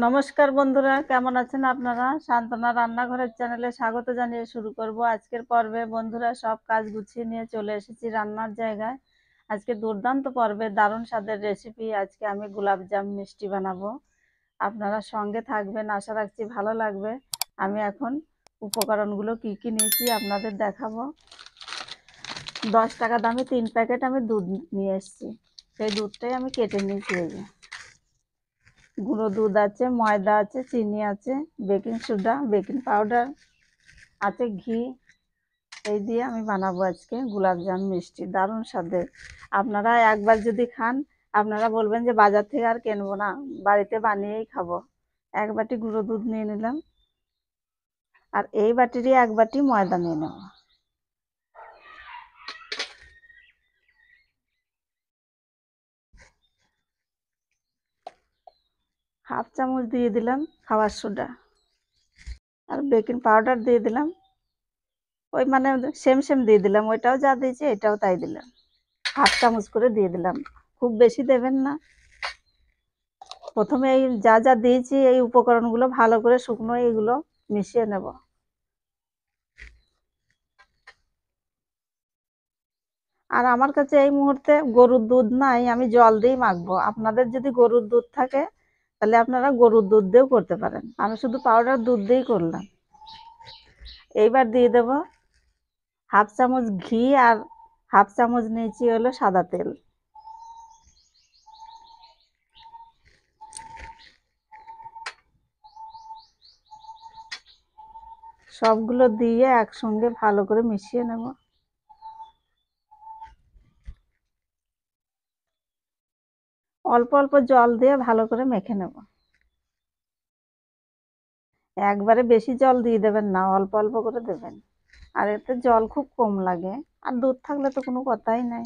নমস্কার বন্ধুরা, কেমন আছেন আপনারা? সান্তনা রান্নাঘরের চ্যানেলে স্বাগত জানিয়ে শুরু করব আজকের পর্বে। বন্ধুরা, সব কাজ গুছিয়ে নিয়ে চলে এসেছি রান্নার জায়গায়। আজকে দুর্দান্ত পর্বে দারুণ স্বাদের রেসিপি। আজকে আমি গোলাপজাম মিষ্টি বানাবো। আপনারা সঙ্গে থাকবেন, আশা রাখছি ভালো লাগবে। আমি এখন উপকরণগুলো কি কি নিয়েছি আপনাদের দেখাবো। 10 টাকা দামে 3 প্যাকেট আমি দুধ নিয়ে এসেছি। সেই দুধটাই আমি কেটে নিয়েছি। এই যে গুঁড়ো দুধ আছে, ময়দা আছে, চিনি আছে, বেকিং সোডা, বেকিং পাউডার আছে, ঘি। এই দিয়ে আমি বানাবো আজকে গোলাপজাম মিষ্টি, দারুণ স্বাদের। আপনারা একবার যদি খান আপনারা বলবেন যে বাজার থেকে আর কিনবো না, বাড়িতে বানিয়েই খাবো। 1 বাটি গুঁড়ো দুধ নিয়ে নিলাম, আর এই বাটিরই 1 বাটি ময়দা নিয়ে নেব। হাফ চামচ দিয়ে দিলাম খাবার সোডা, আর বেকিং পাউডার দিয়ে দিলাম। ওই মানে সেম সেম দিয়ে দিলাম, ওইটাও যা দিয়েছি এটাও তাই দিলাম। হাফ চামচ করে দিয়ে দিলাম, খুব বেশি দেবেন না। প্রথমে এই যা যা দিয়েছি এই উপকরণগুলো ভালো করে শুকনো এইগুলো মিশিয়ে নেব। আর আমার কাছে এই মুহূর্তে গরুর দুধ নাই, আমি জল দিয়ে মাখবো। আপনাদের যদি গরুর দুধ থাকে তাহলে আপনারা গরুর দুধ দিয়েও করতে পারেন। আমি শুধু পাউডার দুধ দিয়েই করলাম। এইবার দিয়ে দেব হাফ চামচ ঘি, আর হাফ চামচ নিয়েছি হলো সাদা তেল। সবগুলো দিয়ে একসঙ্গে ভালো করে মিশিয়ে নেব। অল্প অল্প জল দিয়ে ভালো করে মেখে নেব। একবারে বেশি জল দিয়ে দেবেন না, অল্প অল্প করে দেবেন। আর এতে জল খুব কম লাগে, আর দুধ থাকলে তো কোনো কথাই নাই।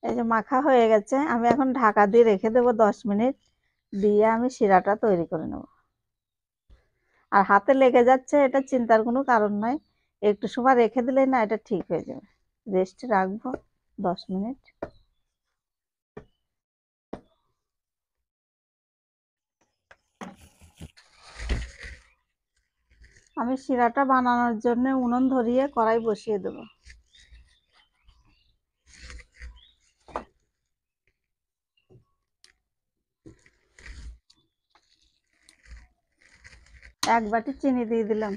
এই যে মাখা হয়ে গেছে, আমি এখন ঢাকা দিয়ে রেখে দেবো 10 মিনিট। দিয়ে আমি শিরাটা তৈরি করে নেব। আর হাতে লেগে যাচ্ছে এটা চিন্তার কোনো কারণ নাই, একটু সময় রেখে দিলেই না এটা ঠিক হয়ে যাবে। রেস্টে রাখবো 10 মিনিট। আমি শিরাটা বানানোর জন্য উনুন ধরিয়ে কড়াই বসিয়ে দেবো। 1 বাটি চিনি দিয়ে দিলাম,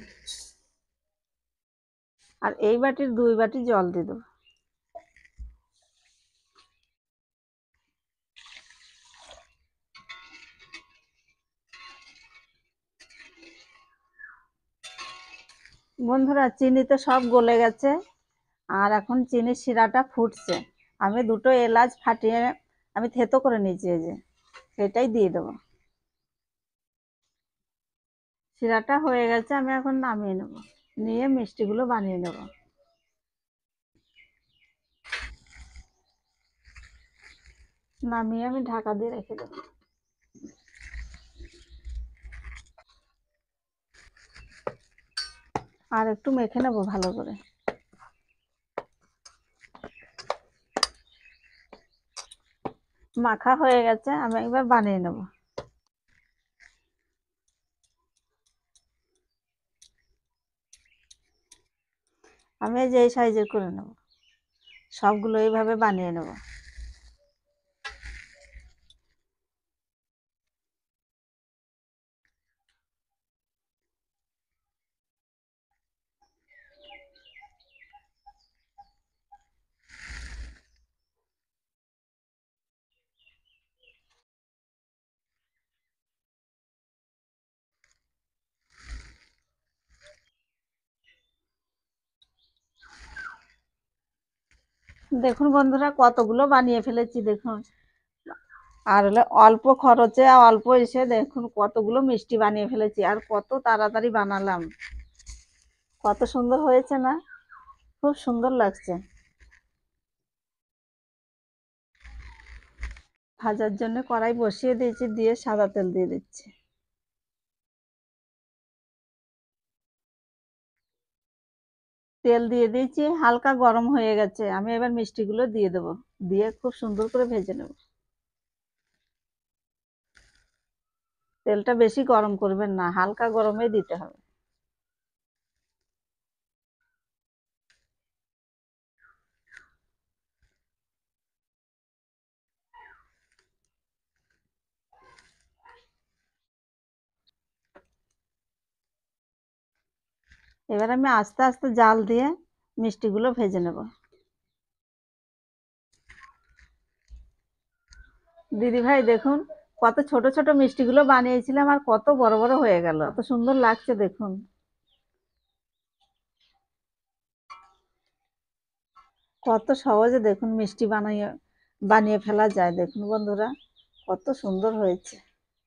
আর এই বাটির 2 বাটি জল দিয়ে দেবো। বন্ধুরা, চিনি তো সব গলে গেছে, আর এখন চিনির শিরাটা ফুটছে। আমি 2টো এলাচ ফাটিয়ে আমি থেতো করে নিয়েছি, এই যে সেটাই দিয়ে দেবো। শিরাটা হয়ে গেছে, আমি এখন নামিয়ে নেব। নিয়ে মিষ্টিগুলো বানিয়ে নেব। নামিয়ে আমি ঢাকা দিয়ে রেখে দেবো। আর একটু মেখে নেব ভালো করে। মাখা হয়ে গেছে, আমি একবার বানিয়ে নেব। আমি এই যে এই সাইজের করে নেব, সবগুলো এইভাবে বানিয়ে নেব। দেখুন বন্ধুরা, কতগুলো বানিয়ে ফেলেছি দেখুন। আর হলো অল্প খরচে অল্প এসে দেখুন কতগুলো মিষ্টি বানিয়ে ফেলেছি, আর কত তাড়াতাড়ি বানালাম। কত সুন্দর হয়েছে না? খুব সুন্দর লাগছে। ভাজার জন্য কড়াই বসিয়ে দিয়েছি, দিয়ে সাদা তেল দিয়ে দিচ্ছি। তেল দিয়ে দিয়েছি, হালকা গরম হয়ে গেছে। আমি এবার মিষ্টিগুলো দিয়ে দেবো, দিয়ে খুব সুন্দর করে ভেজে নেব। তেলটা বেশি গরম করবেন না, হালকা গরমেই দিতে হবে। এবার আমি আস্তে আস্তে জাল দিয়ে মিষ্টিগুলো ভেজে নেব। দিদি ভাই দেখুন, কত ছোট ছোট মিষ্টিগুলো বানিয়েছিলাম আর কত বড় বড় হয়ে গেল, কত সুন্দর লাগছে দেখুন। কত সহজে দেখুন মিষ্টি বানিয়ে বানিয়ে ফেলা যায়। দেখুন বন্ধুরা, কত সুন্দর হয়েছে,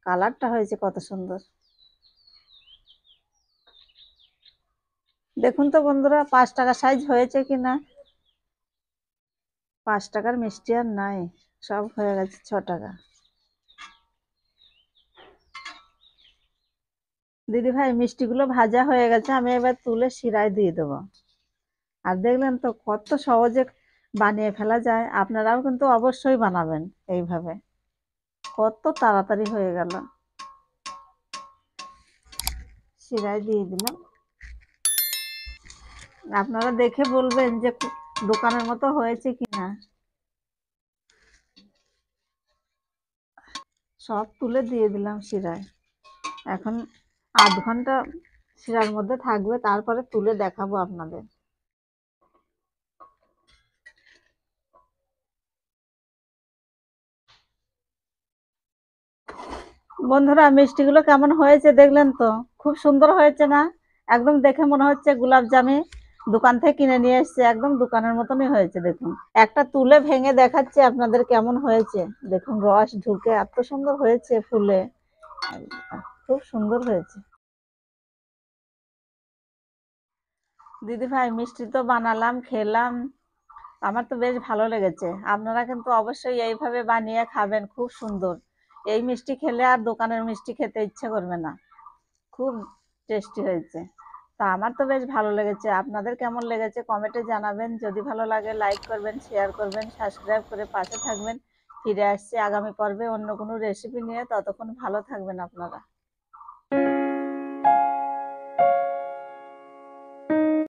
কালারটা হয়েছে কত সুন্দর। দেখুন তো বন্ধুরা, 5 টাকা সাইজ হয়েছে কিনা। 5 টাকার মিষ্টি আর নাই, সব হয়ে গেছে 6 টাকা। দিদি ভাই মিষ্টিগুলো ভাজা হয়ে গেছে, আমি এবার তুলে শিরায় দিয়ে দেবো। আর দেখলেন তো কত সহজে বানিয়ে ফেলা যায়, আপনারাও কিন্তু অবশ্যই বানাবেন এইভাবে। কত তাড়াতাড়ি হয়ে গেল। শিরায় দিয়ে দিলাম। আপনারা দেখে বলবেন যে দোকানের মতো হয়েছে কিনা। সব তুলে দিয়ে দিলাম শিরায়। এখন আধ ঘন্টা শিরার মধ্যে থাকবে, তারপরে তুলে দেখাবো আপনাদের। বন্ধুরা মিষ্টিগুলো কেমন হয়েছে দেখলেন তো, খুব সুন্দর হয়েছে না? একদম দেখে মনে হচ্ছে গোলাপ জামে দোকান থেকে কিনে নিয়ে এসছে, একদম দোকানের মতনই হয়েছে দেখুন। একটা তুলে ভেঙে দেখাচ্ছি আপনাদের কেমন হয়েছে। দেখুন রস ঢুকে এত সুন্দর হয়েছে ফুলে, খুব সুন্দর হয়েছে। দিদি ভাই মিষ্টি তো বানালাম, খেলাম, আমার তো বেশ ভালো লেগেছে। আপনারা কিন্তু অবশ্যই এইভাবে বানিয়ে খাবেন, খুব সুন্দর। এই মিষ্টি খেলে আর দোকানের মিষ্টি খেতে ইচ্ছে করবে না, খুব টেস্টি হয়েছে। তা আমার তো বেশ ভালো লেগেছে, আপনাদের কেমন লেগেছে কমেন্টে জানাবেন। যদি ভালো লাগে লাইক করবেন, শেয়ার করবেন, সাবস্ক্রাইব করে পাশে থাকবেন। ফিরে আসছি আগামী পর্বে অন্য কোনো রেসিপি নিয়ে, ততক্ষণ ভালো থাকবেন আপনারা।